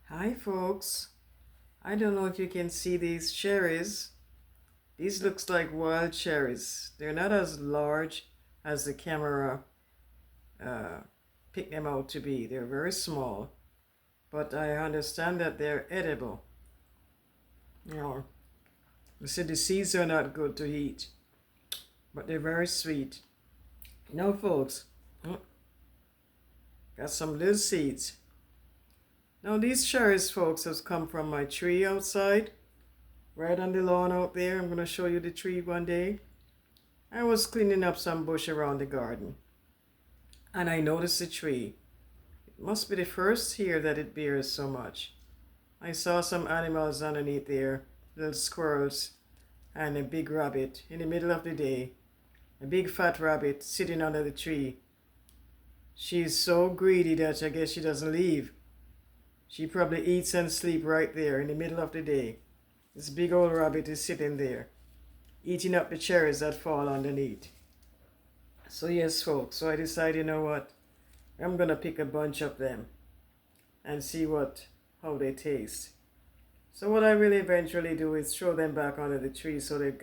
Hi folks, I don't know if you can see these cherries. These looks like wild cherries. They're not as large as the camera uh, picked them out to be. They're very small, but I understand that they're edible. You know, you see the seeds are not good to eat, but they're very sweet. Now folks, got some little seeds. Now these cherries folks has come from my tree outside, right on the lawn out there. I'm going to show you the tree one day. I was cleaning up some bush around the garden and I noticed a tree. It must be the first year that it bears so much. I saw some animals underneath there, little squirrels and a big rabbit in the middle of the day. A big fat rabbit sitting under the tree. She's so greedy that I guess she doesn't leave. She probably eats and sleeps right there in the middle of the day. This big old rabbit is sitting there, eating up the cherries that fall underneath. So yes folks, so I decided, you know what, I'm gonna pick a bunch of them and see how they taste. So what I will eventually do is throw them back under the tree so that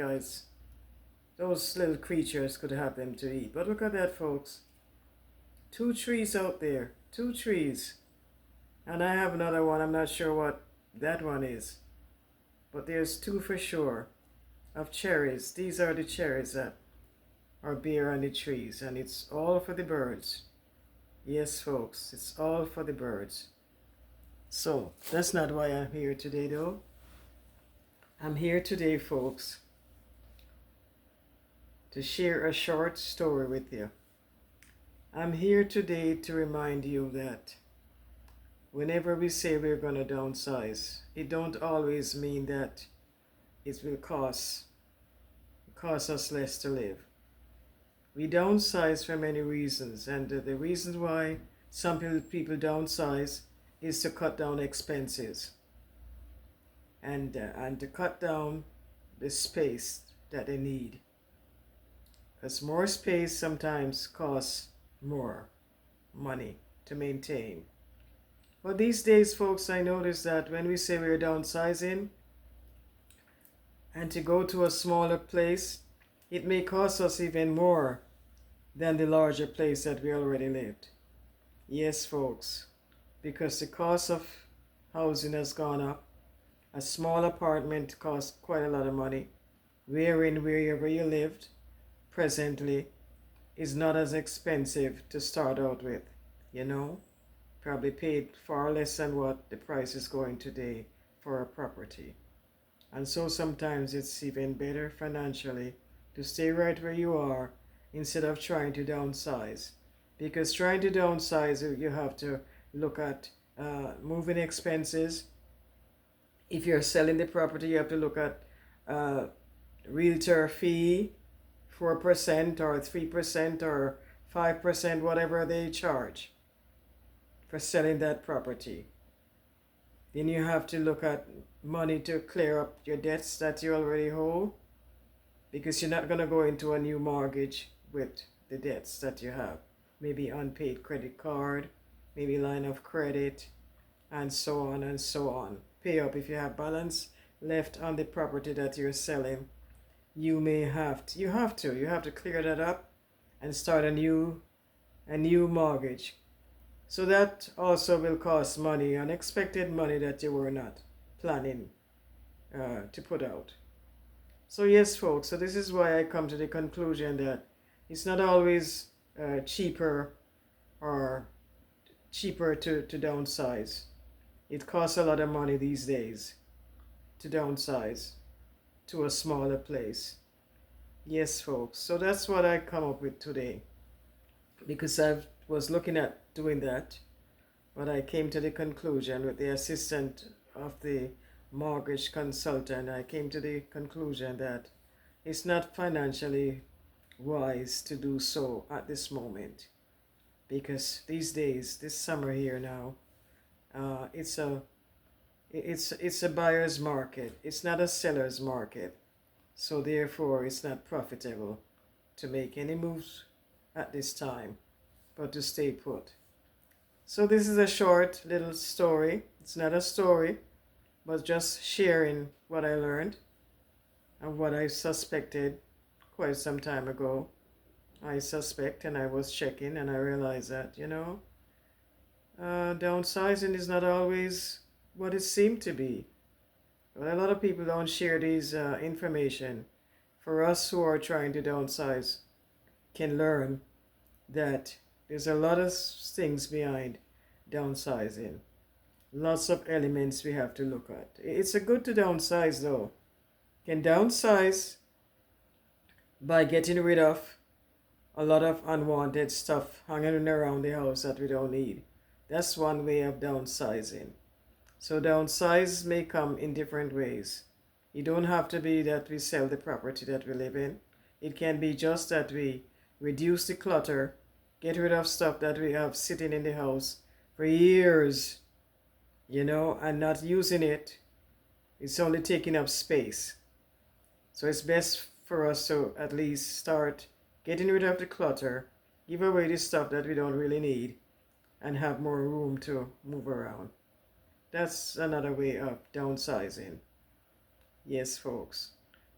those little creatures could have them to eat. But look at that folks, 2 trees out there, 2 trees. And I have another one, I'm not sure what that one is. But there's 2 for sure of cherries. These are the cherries that are bare on the trees, and it's all for the birds. Yes, folks, it's all for the birds. So, that's not why I'm here today, though. I'm here today, folks, to share a short story with you. I'm here today to remind you that whenever we say we're going to downsize, it don't always mean that it will cost us less to live. We downsize for many reasons, and the reason why some people downsize is to cut down expenses and to cut down the space that they need. Because more space sometimes costs more money to maintain. But these days, folks, I notice that when we say we're downsizing and to go to a smaller place, it may cost us even more than the larger place that we already lived. Yes, folks, because the cost of housing has gone up. A small apartment costs quite a lot of money, wherein wherever you lived presently is not as expensive to start out with, you know? Probably paid far less than what the price is going today for a property. And so sometimes it's even better financially to stay right where you are instead of trying to downsize. Because trying to downsize, you have to look at moving expenses. If you're selling the property, you have to look at realtor fee, 4% or 3% or 5%, whatever they charge for selling that property. Then you have to look at money to clear up your debts that you already owe, because you're not going to go into a new mortgage with the debts that you have. Maybe unpaid credit card, maybe line of credit, and so on and so on. Pay up if you have balance left on the property that you're selling. You have to clear that up and start a new mortgage. So that also will cost money, unexpected money that you were not planning to put out. So yes, folks, so this is why I come to the conclusion that it's not always cheaper to downsize. It costs a lot of money these days to downsize to a smaller place. Yes, folks, so that's what I come up with today, because I was looking at doing that, but I came to the conclusion with the assistant of the mortgage consultant, I came to the conclusion that it's not financially wise to do so at this moment, because these days, this summer here now, it's a buyer's market. It's not a seller's market, so therefore it's not profitable to make any moves at this time, but to stay put. So this is a short little story. It's not a story, but just sharing what I learned and what I suspected quite some time ago. I suspect, and I was checking, and I realized that, downsizing is not always what it seemed to be. But a lot of people don't share these information. For us who are trying to downsize, can learn that there's a lot of things behind downsizing. Lots of elements we have to look at. It's a good to downsize though. Can downsize by getting rid of a lot of unwanted stuff hanging around the house that we don't need. That's one way of downsizing. So downsize may come in different ways. It don't have to be that we sell the property that we live in. It can be just that we reduce the clutter, get rid of stuff that we have sitting in the house for years, and not using it. It's only taking up space. So it's best for us to at least start getting rid of the clutter, give away the stuff that we don't really need, and have more room to move around. That's another way of downsizing. Yes, folks.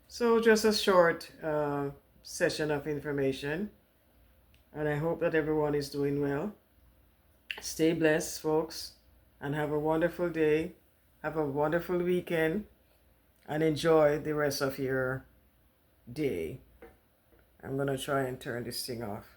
So just a short session of information, and I hope that everyone is doing well. Stay blessed, folks, and have a wonderful day. Have a wonderful weekend, and enjoy the rest of your day. I'm going to try and turn this thing off.